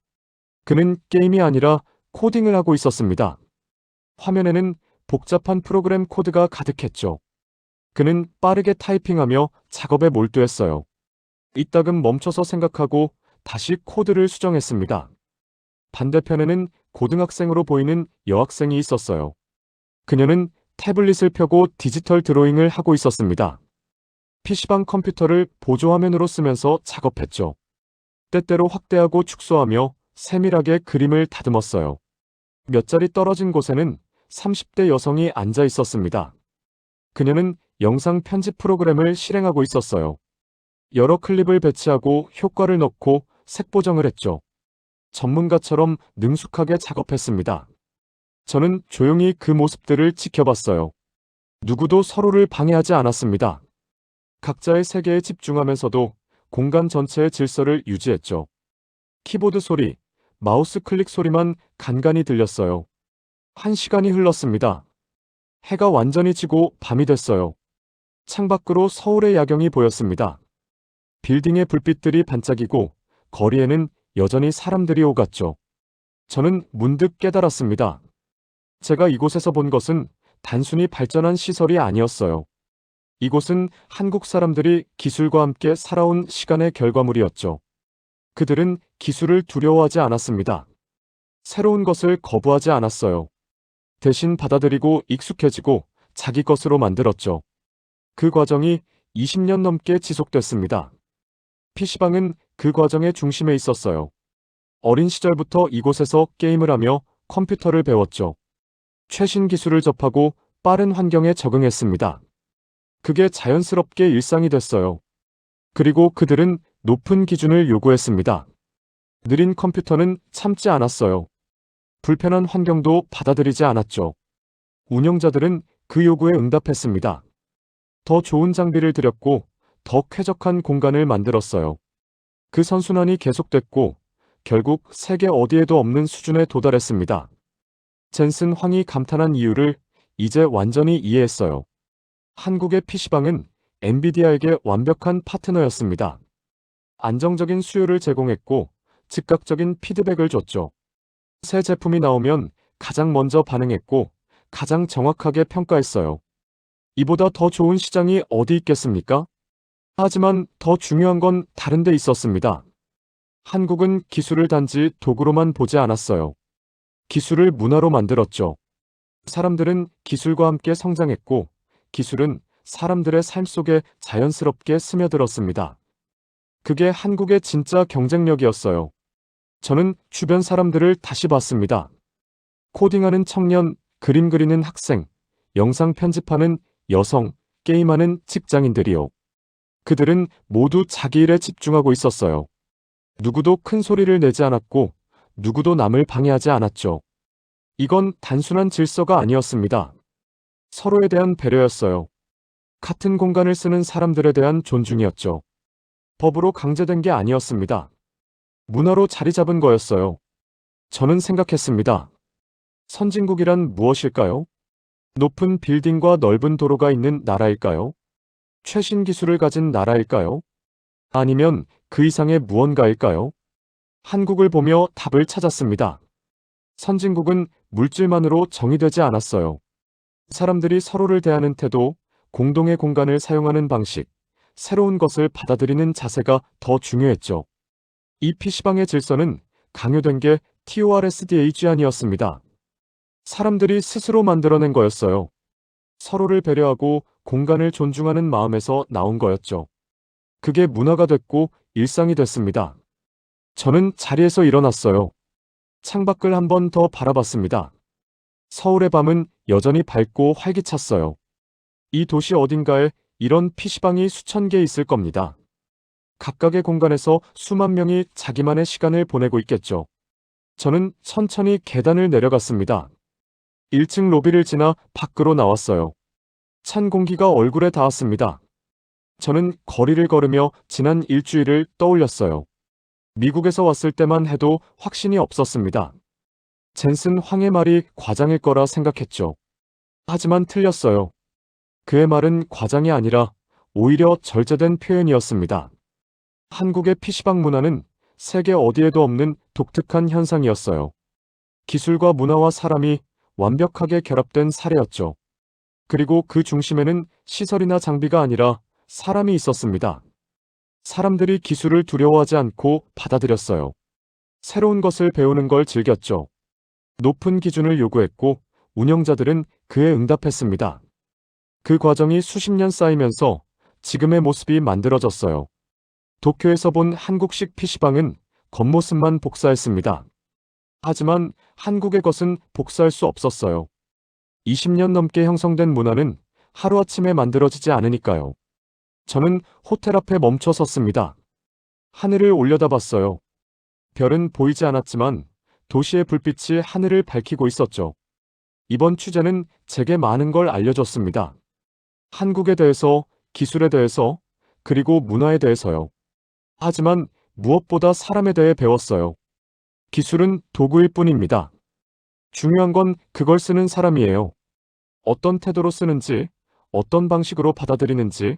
그는 게임이 아니라 코딩을 하고 있었습니다. 화면에는 복잡한 프로그램 코드가 가득했죠. 그는 빠르게 타이핑하며 작업에 몰두했어요. 이따금 멈춰서 생각하고 다시 코드를 수정했습니다. 반대편에는 고등학생으로 보이는 여학생이 있었어요. 그녀는 태블릿을 펴고 디지털 드로잉을 하고 있었습니다. PC방 컴퓨터를 보조화면으로 쓰면서 작업했죠. 때때로 확대하고 축소하며 세밀하게 그림을 다듬었어요. 몇 자리 떨어진 곳에는 30대 여성이 앉아 있었습니다. 그녀는 영상 편집 프로그램을 실행하고 있었어요. 여러 클립을 배치하고 효과를 넣고 색 보정을 했죠. 전문가처럼 능숙하게 작업했습니다. 저는 조용히 그 모습들을 지켜봤어요. 누구도 서로를 방해하지 않았습니다. 각자의 세계에 집중하면서도 공간 전체의 질서를 유지했죠. 키보드 소리, 마우스 클릭 소리만 간간히 들렸어요. 1시간이 흘렀습니다. 해가 완전히 지고 밤이 됐어요. 창밖으로 서울의 야경이 보였습니다. 빌딩의 불빛들이 반짝이고 거리에는 여전히 사람들이 오갔죠. 저는 문득 깨달았습니다. 제가 이곳에서 본 것은 단순히 발전한 시설이 아니었어요. 이곳은 한국 사람들이 기술과 함께 살아온 시간의 결과물이었죠. 그들은 기술을 두려워하지 않았습니다. 새로운 것을 거부하지 않았어요. 대신 받아들이고 익숙해지고 자기 것으로 만들었죠. 그 과정이 20년 넘게 지속됐습니다. PC방은 그 과정의 중심에 있었어요. 어린 시절부터 이곳에서 게임을 하며 컴퓨터를 배웠죠. 최신 기술을 접하고 빠른 환경에 적응했습니다. 그게 자연스럽게 일상이 됐어요. 그리고 그들은 높은 기준을 요구했습니다. 느린 컴퓨터는 참지 않았어요. 불편한 환경도 받아들이지 않았죠. 운영자들은 그 요구에 응답했습니다. 더 좋은 장비를 들였고 더 쾌적한 공간을 만들었어요. 그 선순환이 계속됐고 결국 세계 어디에도 없는 수준에 도달했습니다. 젠슨 황이 감탄한 이유를 이제 완전히 이해했어요. 한국의 PC방은 엔비디아에게 완벽한 파트너였습니다. 안정적인 수요를 제공했고 즉각적인 피드백을 줬죠. 새 제품이 나오면 가장 먼저 반응했고 가장 정확하게 평가했어요. 이보다 더 좋은 시장이 어디 있겠습니까? 하지만 더 중요한 건 다른 데 있었습니다. 한국은 기술을 단지 도구로만 보지 않았어요. 기술을 문화로 만들었죠. 사람들은 기술과 함께 성장했고 기술은 사람들의 삶 속에 자연스럽게 스며들었습니다. 그게 한국의 진짜 경쟁력이었어요. 저는 주변 사람들을 다시 봤습니다. 코딩하는 청년, 그림 그리는 학생, 영상 편집하는 여성, 게임하는 직장인들이요. 그들은 모두 자기 일에 집중하고 있었어요. 누구도 큰 소리를 내지 않았고 누구도 남을 방해하지 않았죠. 이건 단순한 질서가 아니었습니다. 서로에 대한 배려였어요. 같은 공간을 쓰는 사람들에 대한 존중이었죠. 법으로 강제된 게 아니었습니다. 문화로 자리 잡은 거였어요. 저는 생각했습니다. 선진국이란 무엇일까요? 높은 빌딩과 넓은 도로가 있는 나라일까요? 최신 기술을 가진 나라일까요? 아니면 그 이상의 무언가일까요? 한국을 보며 답을 찾았습니다. 선진국은 물질만으로 정의되지 않았어요. 사람들이 서로를 대하는 태도, 공동의 공간을 사용하는 방식, 새로운 것을 받아들이는 자세가 더 중요했죠. 이 PC방의 질서는 강요된 게 TORSDAG 아니었습니다. 사람들이 스스로 만들어낸 거였어요. 서로를 배려하고 공간을 존중하는 마음에서 나온 거였죠. 그게 문화가 됐고 일상이 됐습니다. 저는 자리에서 일어났어요. 창밖을 한 번 더 바라봤습니다. 서울의 밤은 여전히 밝고 활기찼어요. 이 도시 어딘가에 이런 PC방이 수천 개 있을 겁니다. 각각의 공간에서 수만 명이 자기만의 시간을 보내고 있겠죠. 저는 천천히 계단을 내려갔습니다. 1층 로비를 지나 밖으로 나왔어요. 찬 공기가 얼굴에 닿았습니다. 저는 거리를 걸으며 지난 일주일을 떠올렸어요. 미국에서 왔을 때만 해도 확신이 없었습니다. 젠슨 황의 말이 과장일 거라 생각했죠. 하지만 틀렸어요. 그의 말은 과장이 아니라 오히려 절제된 표현이었습니다. 한국의 PC방 문화는 세계 어디에도 없는 독특한 현상이었어요. 기술과 문화와 사람이 완벽하게 결합된 사례였죠. 그리고 그 중심에는 시설이나 장비가 아니라 사람이 있었습니다. 사람들이 기술을 두려워하지 않고 받아들였어요. 새로운 것을 배우는 걸 즐겼죠. 높은 기준을 요구했고 운영자들은 그에 응답했습니다. 그 과정이 수십 년 쌓이면서 지금의 모습이 만들어졌어요. 도쿄에서 본 한국식 PC방은 겉모습만 복사했습니다. 하지만 한국의 것은 복사할 수 없었어요. 20년 넘게 형성된 문화는 하루아침에 만들어지지 않으니까요. 저는 호텔 앞에 멈춰 섰습니다. 하늘을 올려다봤어요. 별은 보이지 않았지만 도시의 불빛이 하늘을 밝히고 있었죠. 이번 취재는 제게 많은 걸 알려줬습니다. 한국에 대해서, 기술에 대해서, 그리고 문화에 대해서요. 하지만 무엇보다 사람에 대해 배웠어요. 기술은 도구일 뿐입니다. 중요한 건 그걸 쓰는 사람이에요. 어떤 태도로 쓰는지, 어떤 방식으로 받아들이는지,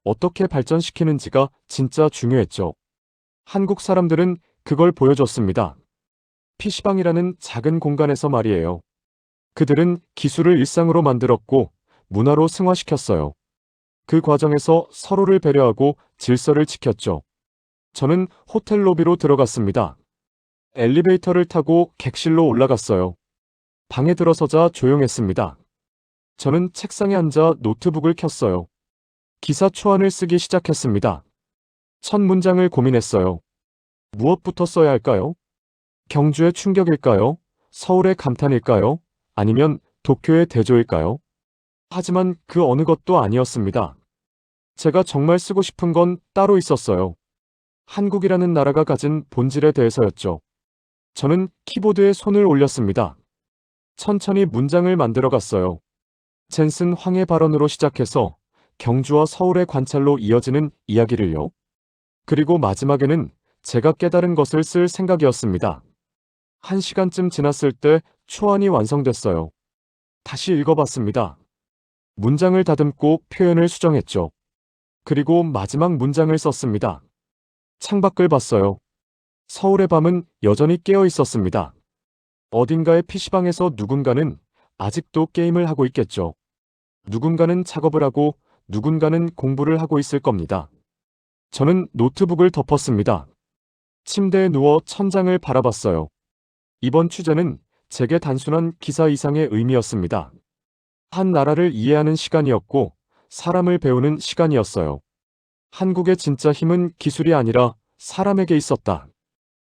어떻게 발전시키는지가 진짜 중요했죠. 한국 사람들은 그걸 보여줬습니다. PC방이라는 작은 공간에서 말이에요. 그들은 기술을 일상으로 만들었고 문화로 승화시켰어요. 그 과정에서 서로를 배려하고 질서를 지켰죠. 저는 호텔 로비로 들어갔습니다. 엘리베이터를 타고 객실로 올라갔어요. 방에 들어서자 조용했습니다. 저는 책상에 앉아 노트북을 켰어요. 기사 초안을 쓰기 시작했습니다. 첫 문장을 고민했어요. 무엇부터 써야 할까요? 경주의 충격일까요? 서울의 감탄일까요? 아니면 도쿄의 대조일까요? 하지만 그 어느 것도 아니었습니다. 제가 정말 쓰고 싶은 건 따로 있었어요. 한국이라는 나라가 가진 본질에 대해서였죠. 저는 키보드에 손을 올렸습니다. 천천히 문장을 만들어갔어요. 젠슨 황의 발언으로 시작해서 경주와 서울의 관찰로 이어지는 이야기를요. 그리고 마지막에는 제가 깨달은 것을 쓸 생각이었습니다. 1시간쯤 지났을 때 초안이 완성됐어요. 다시 읽어봤습니다. 문장을 다듬고 표현을 수정했죠. 그리고 마지막 문장을 썼습니다. 창밖을 봤어요. 서울의 밤은 여전히 깨어 있었습니다. 어딘가의 PC방에서 누군가는 아직도 게임을 하고 있겠죠. 누군가는 작업을 하고 누군가는 공부를 하고 있을 겁니다. 저는 노트북을 덮었습니다. 침대에 누워 천장을 바라봤어요. 이번 취재는 제게 단순한 기사 이상의 의미였습니다. 한 나라를 이해하는 시간이었고 사람을 배우는 시간이었어요. 한국의 진짜 힘은 기술이 아니라 사람에게 있었다.